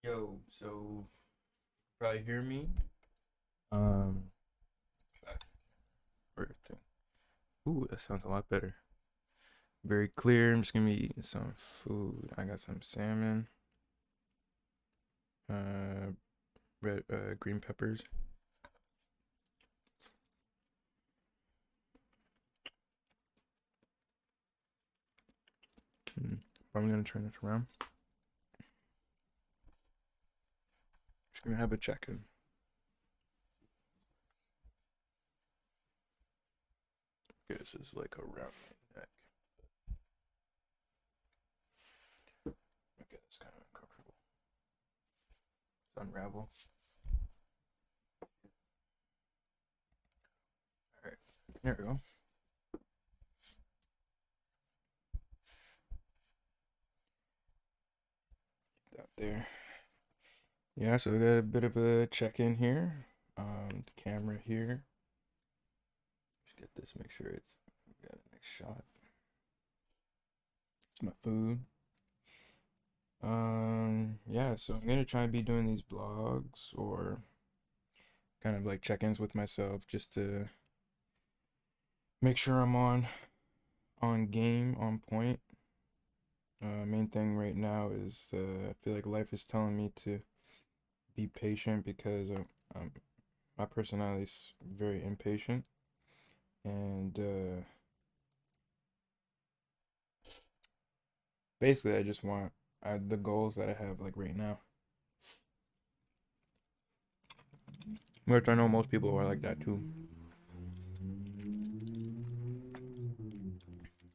Yo, so probably hear me. Um, back everything. Ooh, that sounds a lot better. Very clear. I'm just gonna be eating some food. I got some salmon, uh, red, green peppers. Probably gonna turn this around. Just gonna have a check-in. Okay, this is like around my neck. Okay, it's kind of uncomfortable. Let's unravel. All right, there we go. Out there. Yeah, so we got a bit of a check-in here. The camera here. Just get this, make sure it's got a nice shot. It's my food. Yeah, so I'm gonna try and be doing these blogs or kind of like check-ins with myself just to make sure I'm on game, on point. Main thing right now is I feel like life is telling me to be patient because um, my personality is very impatient, and basically I just want the goals that I have like right now, which I know most people are like that too.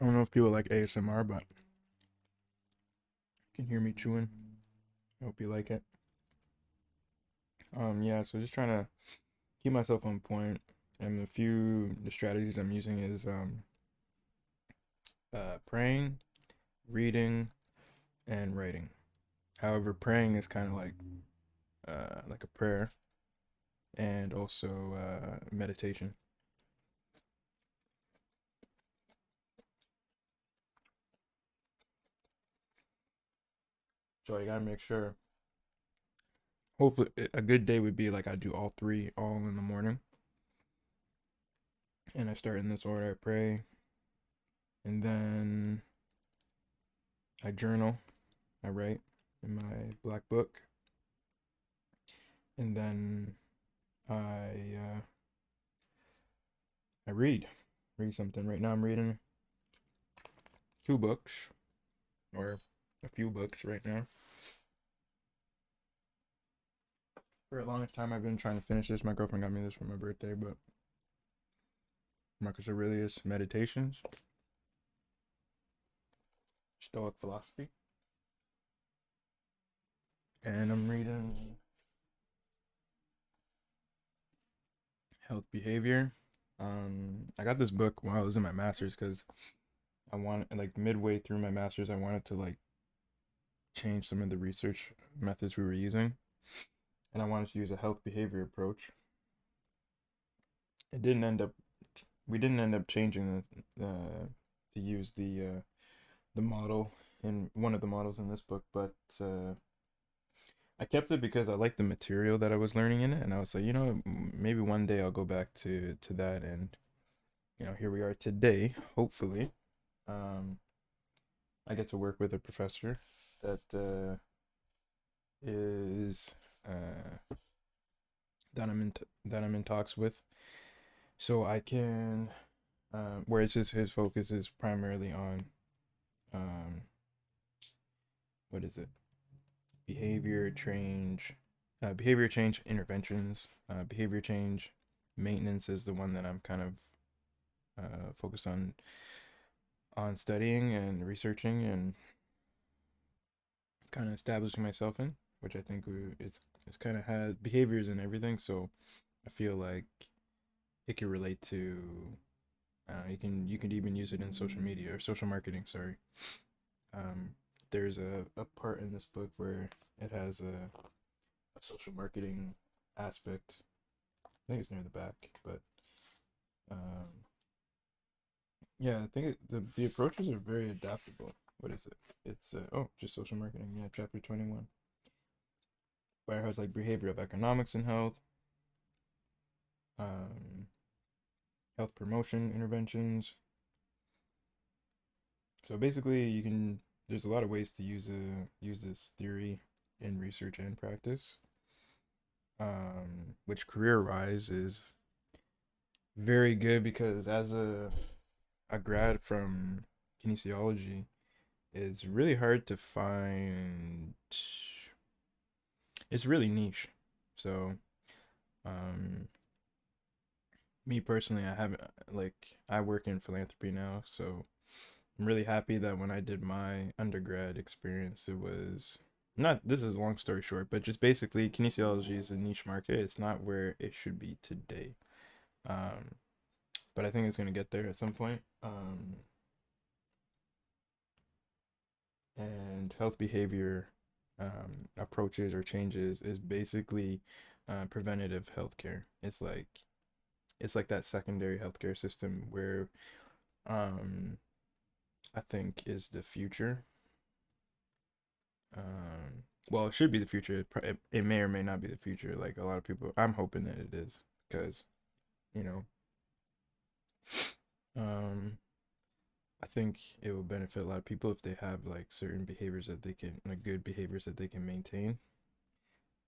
I don't know if people like ASMR, but you can hear me chewing. I hope you like it. Yeah, so just trying to keep myself on point, and the strategies I'm using is praying, reading, and writing. However, praying is kind of like a prayer, and also meditation. So you gotta make sure. Hopefully, a good day would be like I do all three all in the morning, and I start in this order. I pray, and then I journal. I write in my black book, and then I uh, I read something. Right now, I'm reading two books, or a few books right now. For the longest time, I've been trying to finish this. My girlfriend got me this for my birthday, but Marcus Aurelius Meditations, Stoic Philosophy, and I'm reading Health Behavior. I got this book while I was in my master's because I wanted, like, midway through my master's, I wanted to like change some of the research methods we were using, and I wanted to use a health behavior approach. It didn't end up. We didn't end up changing to use the model in one of the models in this book, but I kept it because I liked the material that I was learning in it, and I was like, maybe one day I'll go back to that, and here we are today. Hopefully, um, I get to work with a professor that is that I'm in talks with, so I can. Whereas his focus is primarily on um, what is it? Behavior change interventions. Behavior change maintenance is the one that I'm kind of focused on studying and researching and kind of establishing myself in, which I think it's kind of has behaviors and everything. So I feel like it can relate to. You can even use it in social media or social marketing. Sorry. Um, there's a part in this book where it has a social marketing aspect. I think it's near the back, but um, yeah, I think the approaches are very adaptable. What is it? It's just social marketing. Yeah, chapter 21. where it has like behavior of economics and health, um, health promotion interventions. So basically, you can. There's a lot of ways to use this theory in research and practice. Which career-wise is very good because as a grad from kinesiology, it's really hard to find. It's really niche. So, um, me personally, I haven't like I work in philanthropy now, so I'm really happy that when I did my undergrad experience, it was not. This is a long story short, but just basically, kinesiology is a niche market. It's not where it should be today. Um, but I think it's gonna get there at some point. And health behavior approaches or changes is basically preventative healthcare. It's like that secondary healthcare system where um, I think is the future. Well, it should be the future. It may or may not be the future. Like a lot of people, I'm hoping that it is because you know, um, I think it will benefit a lot of people if they have like certain behaviors that they can, like good behaviors that they can maintain,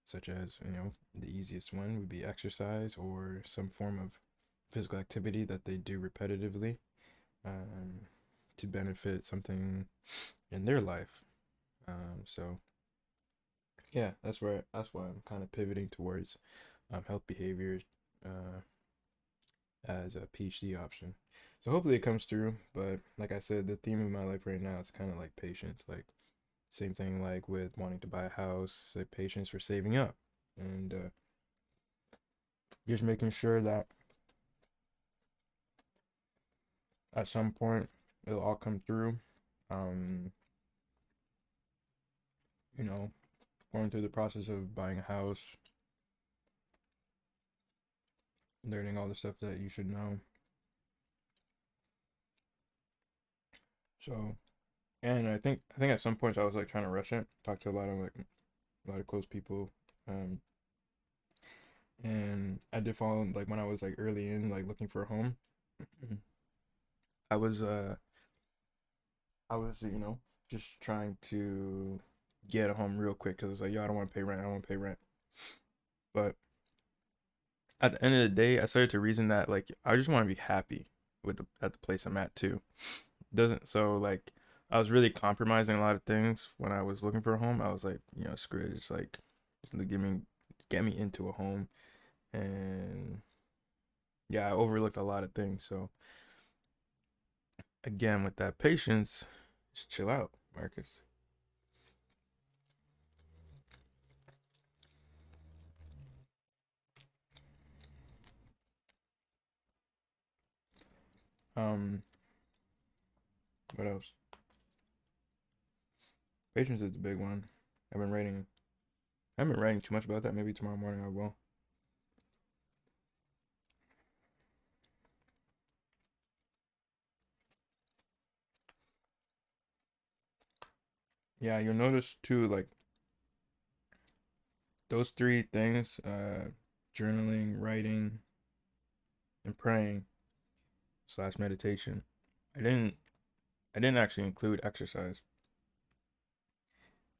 such as, the easiest one would be exercise or some form of physical activity that they do repetitively um, to benefit something in their life. So yeah, that's why I'm kind of pivoting towards health behavior uh, as a PhD option. So hopefully it comes through. But like I said, the theme of my life right now is kind of like patience. Like same thing like with wanting to buy a house, like patience for saving up, and just making sure that at some point it'll all come through. Um, you know, going through the process of buying a house, learning all the stuff that you should know. So, and I think at some points I was like trying to rush it. Talk to a lot of close people. Um, and I did fall like when I was like early in like looking for a home. I was just trying to get a home real quick because it's like, yo, I don't want to pay rent. I don't want to pay rent. But at the end of the day, I started to reason that like I just want to be happy with the place I'm at too. Doesn't so like I was really compromising a lot of things when I was looking for a home. I was like, screw it, just like just get me into a home, and yeah, I overlooked a lot of things. So again, with that patience, just chill out, Marcus. Um, what else? Patience is the big one. I've been writing. I haven't been writing too much about that. Maybe tomorrow morning I will. Yeah, you'll notice too, like those three things: journaling, writing, and praying slash meditation. I didn't. I didn't actually include exercise.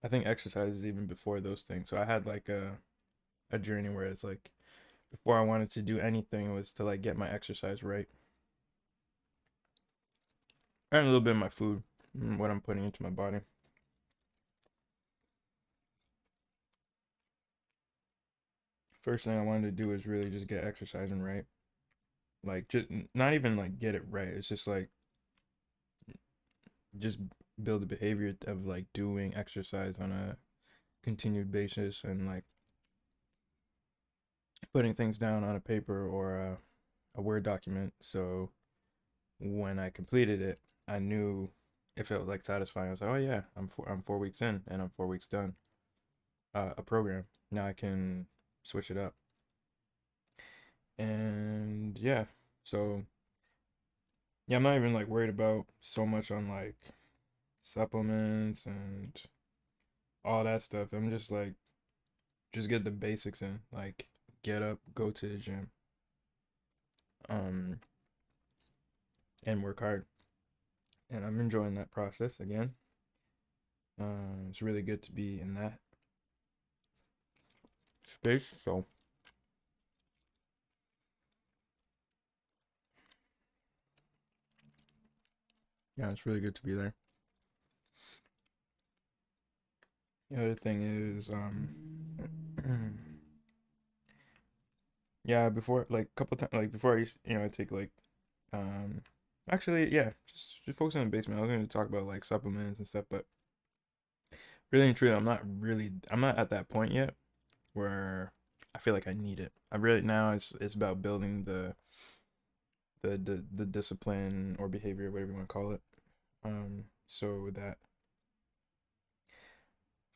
I think exercise is even before those things. So I had like a journey where it's like before I wanted to do anything was to like get my exercise right and a little bit of my food, what I'm putting into my body. First thing I wanted to do is really just get exercising right. Like just not even like get it right. It's just build a behavior of like doing exercise on a continued basis and like putting things down on a paper or a Word document. So when I completed it, I knew it felt like satisfying. I was like, oh yeah, I'm 4 weeks in and I'm 4 weeks done. A program. Now I can switch it up. And yeah, so yeah, I'm not even like worried about so much on like supplements and all that stuff. I'm just like just get the basics in, like get up, go to the gym, um, and work hard. And I'm enjoying that process again. It's really good to be in that space. So yeah, it's really good to be there. The other thing is, yeah, before like a couple times, like before I used, I take like, um, actually, yeah, just focus on the basement. I was going to talk about like supplements and stuff, but really and truly, I'm not at that point yet where I feel like I need it. I really now it's about building the discipline or behavior, whatever you want to call it. So that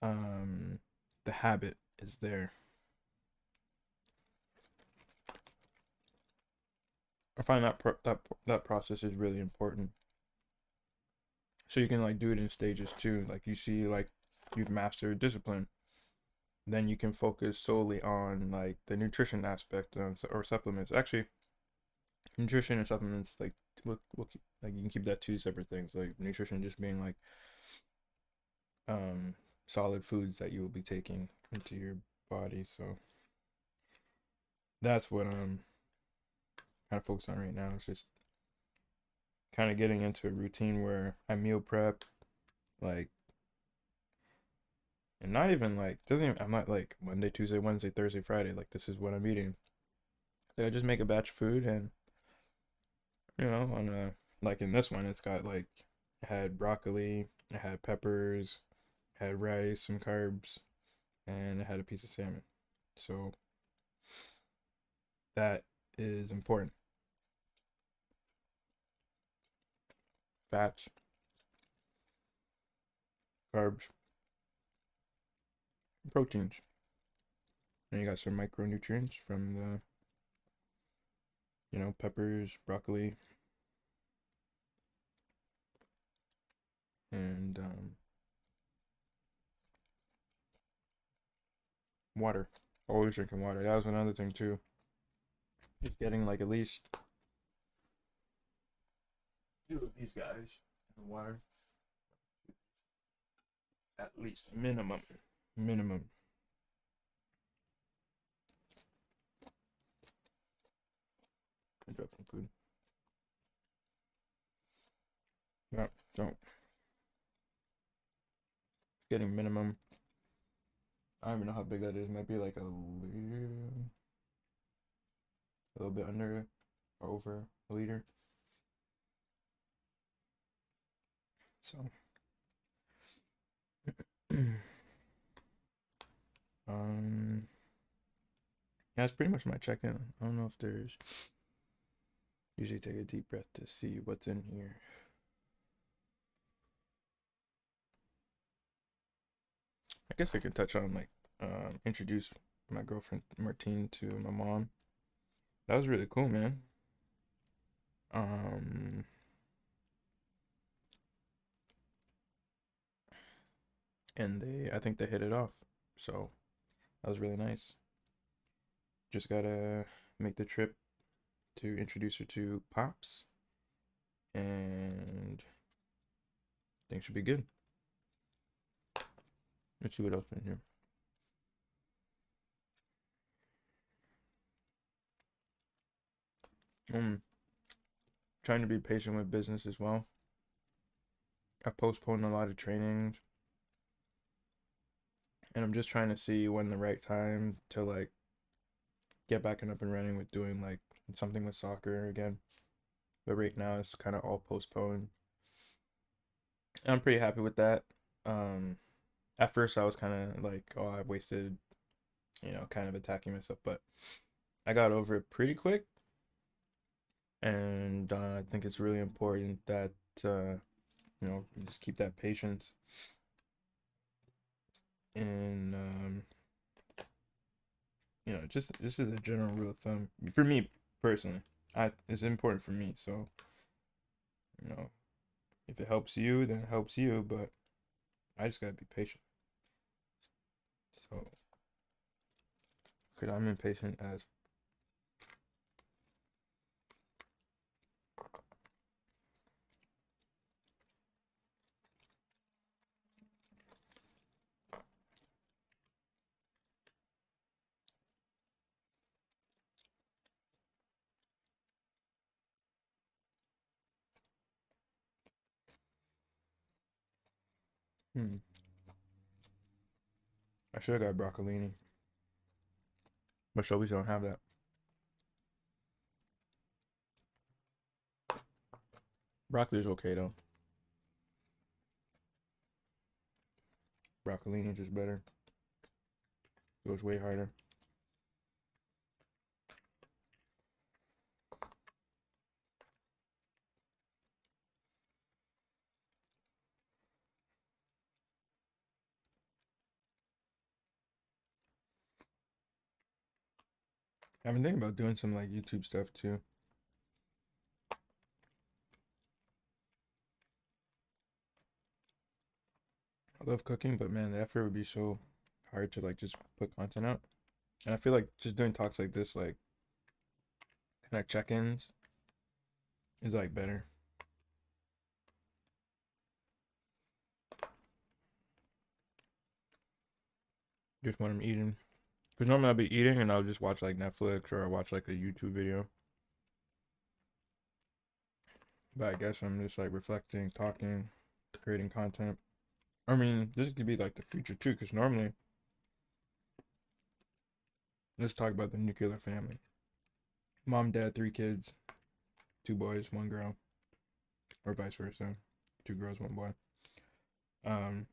um the habit is there. I find that process is really important. So you can like do it in stages too. Like you see like you've mastered discipline, then you can focus solely on like the nutrition aspect or supplements. Actually, nutrition and supplements like we'll keep, like you can keep that two separate things. Like nutrition just being like um solid foods that you will be taking into your body. So that's what I'm kind of focused on right now. It's just kind of getting into a routine where I meal prep, like, and not even like doesn't even, I'm not like Monday, Tuesday, Wednesday, Thursday, Friday. Like this is what I'm eating. Like, I just make a batch of food, and on a like in this one, it's got like I had broccoli, I had peppers, I had rice, some carbs, and I had a piece of salmon. So that is important. Fats, carbs, proteins. And you got some micronutrients from the, peppers, broccoli, and water. Always drinking water. That was another thing too. Just getting like at least two of these guys in the water. At least minimum. Minimum. I drop some food. Yeah. So getting minimum. I don't even know how big that is. Might be like a little bit under or over a liter. So um yeah, that's pretty much my check-in. I don't know if there's usually take a deep breath to see what's in here. I guess I could touch on like introduce my girlfriend Martine to my mom. That was really cool, man. Um and I think they hit it off. So that was really nice. Just gotta make the trip to introduce her to Pops, and things should be good. Let's see what else in here. Trying to be patient with business as well. I postponed a lot of trainings, and I'm just trying to see when the right time to like get back and up and running with doing like something with soccer again. But right now it's kind of all postponed. And I'm pretty happy with that. Um, at first I was kind of like, oh, I wasted, kind of attacking myself, but I got over it pretty quick. And I think it's really important that you just keep that patience. And just this is a general rule of thumb for me personally. It's important for me. So you know, if it helps you, then it helps you. But I just gotta be patient. So because I'm impatient as. Hmm. I should have got broccolini, but Shelby's don't have that. Broccoli is okay though. Broccolini is just better. Goes way harder. I've been thinking about doing some like YouTube stuff too. I love cooking, but man, the effort would be so hard to like just put content out. And I feel like just doing talks like this, like kind of check-ins, is like better. Just when I'm eating, because normally I'll be eating and I'll just watch like Netflix or I'll watch like a YouTube video. But I guess I'm just like reflecting, talking, creating content. I mean, this could be like the future too, because normally, let's talk about the nuclear family. Mom, dad, 3 kids, 2 boys, 1 girl, or vice versa. 2 girls, 1 boy. Um,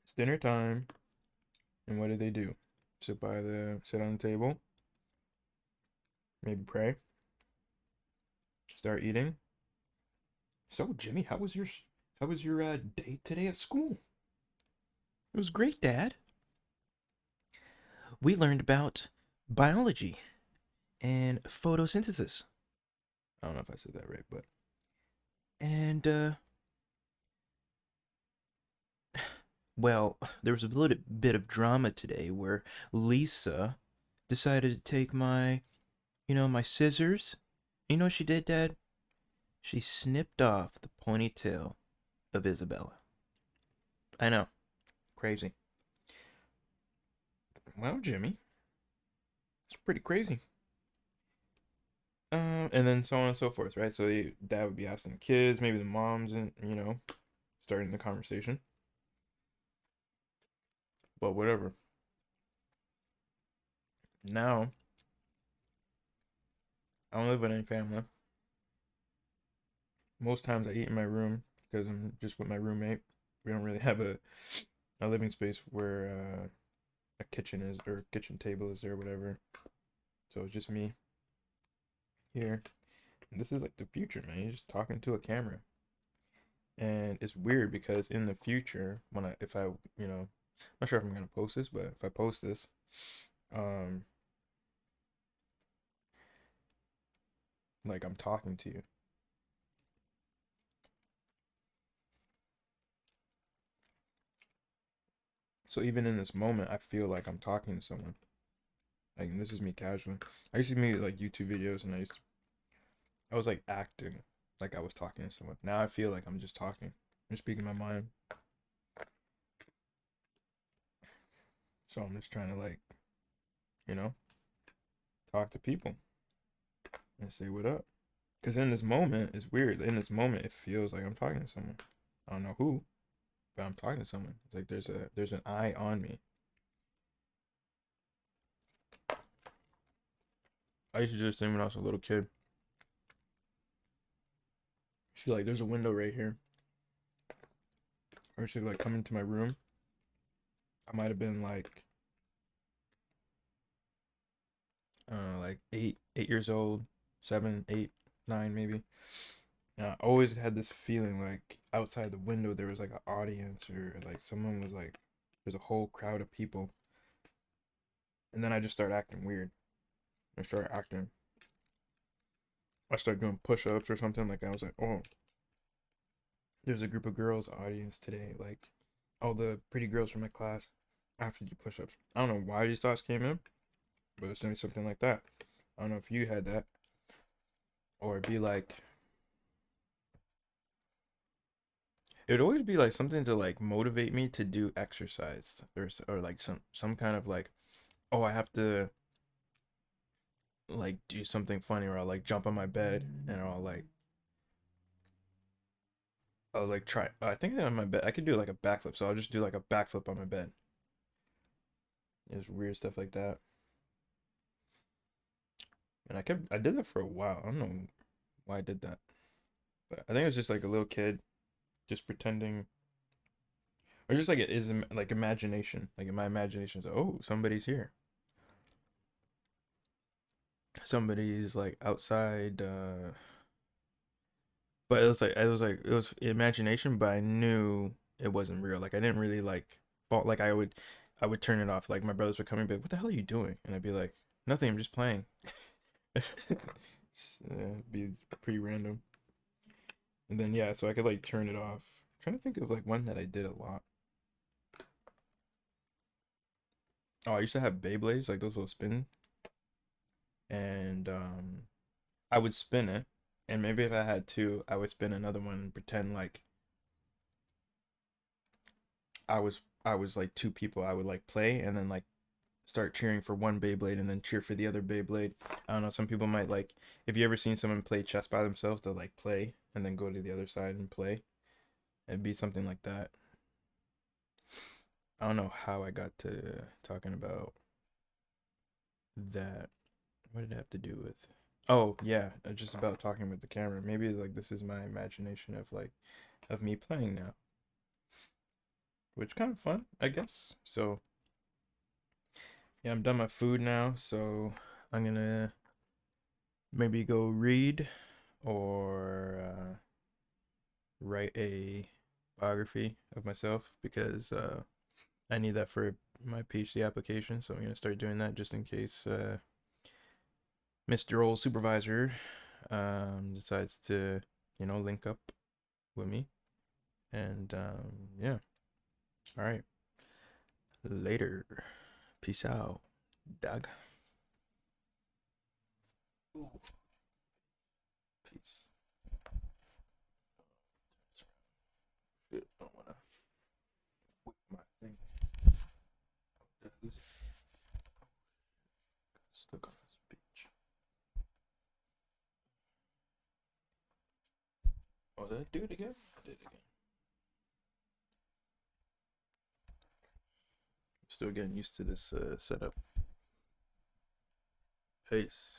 it's dinner time, and what do? Sit on the table, maybe pray, start eating. So, Jimmy, how was your day today at school? It was great, Dad. We learned about biology and photosynthesis. I don't know if I said that right, but And, well, there was a little bit of drama today where Lisa decided to take my scissors. You know what she did, Dad? She snipped off the ponytail of Isabella. I know, crazy. well, Jimmy, it's pretty crazy. And then so on and so forth, right? So dad would be asking the kids, maybe the moms, and starting the conversation. But whatever. Now I don't live with any family. Most times I eat in my room because I'm just with my roommate. We don't really have a living space where a kitchen is or kitchen table is there, or whatever. So it's just me here. And this is like the future, man. You're just talking to a camera. And it's weird because in the future, if I, I'm not sure if I'm gonna post this, but if I post this, um, like I'm talking to you. So even in this moment, I feel like I'm talking to someone. Like this is me casually. I used to make like YouTube videos, and I was like acting like I was talking to someone. Now I feel like I'm just talking. I'm speaking my mind. So I'm just trying to like, you know, talk to people and say what up. Because in this moment, it's weird. In this moment, it feels like I'm talking to someone. I don't know who, but I'm talking to someone. It's like there's an eye on me. I used to do this thing when I was a little kid. She like there's a window right here, or she'd like come into my room. I might have been like 8 years old, 7, 8, 9 maybe. And I always had this feeling like outside the window there was like an audience or like someone was like there's a whole crowd of people. And then I just start acting weird. I start acting. I start doing push-ups or something. Like I was like, oh, there's a group of girls audience today. Like all the pretty girls from my class. after you do push-ups. I don't know why these thoughts came in, but it's something like that. I don't know if you had that, or it'd be like it'd always be like something to like motivate me to do exercise, or like some kind of like, oh, I have to like do something funny, or I'll like jump on my bed and I'll like try. I think on my bed I could do like a backflip, so I'll just do like a backflip on my bed. It's weird stuff like that, and I did that for a while. I don't know why I did that, but I think it was just like a little kid just pretending, or just like it is like imagination. Like in my imagination, it's like, oh, somebody's here. Somebody's like outside. But it was imagination, but I knew it wasn't real. Like I didn't really like fall. Like I would turn it off. Like my brothers would come and be like, "What the hell are you doing?" And I'd be like, "Nothing. I'm just playing." It'd be pretty random. And then yeah, so I could like turn it off. I'm trying to think of like one that I did a lot. Oh, I used to have Beyblades, like those little spin, and I would spin it, and maybe if I had two, I would spin another one and pretend like I was like two people. I would like play and then like start cheering for one Beyblade and then cheer for the other Beyblade. I don't know. Some people might like, if you ever seen someone play chess by themselves, they'll like play and then go to the other side and play. It'd be something like that. I don't know how I got to talking about that. What did it have to do with? Oh yeah, just about talking with the camera. Maybe like this is my imagination of like of me playing now, which kind of fun, I guess. So yeah, I'm done my food now, so I'm gonna maybe go read or write a biography of myself because I need that for my PhD application. So I'm gonna start doing that just in case Mr. Old Supervisor decides to, link up with me. And yeah, all right, later, peace out, dog. Ooh, peace. I don't wanna whip my thing. Did I lose it? Stuck on this beach. Oh, did I do it again? I did it again. Still getting used to this setup. Peace.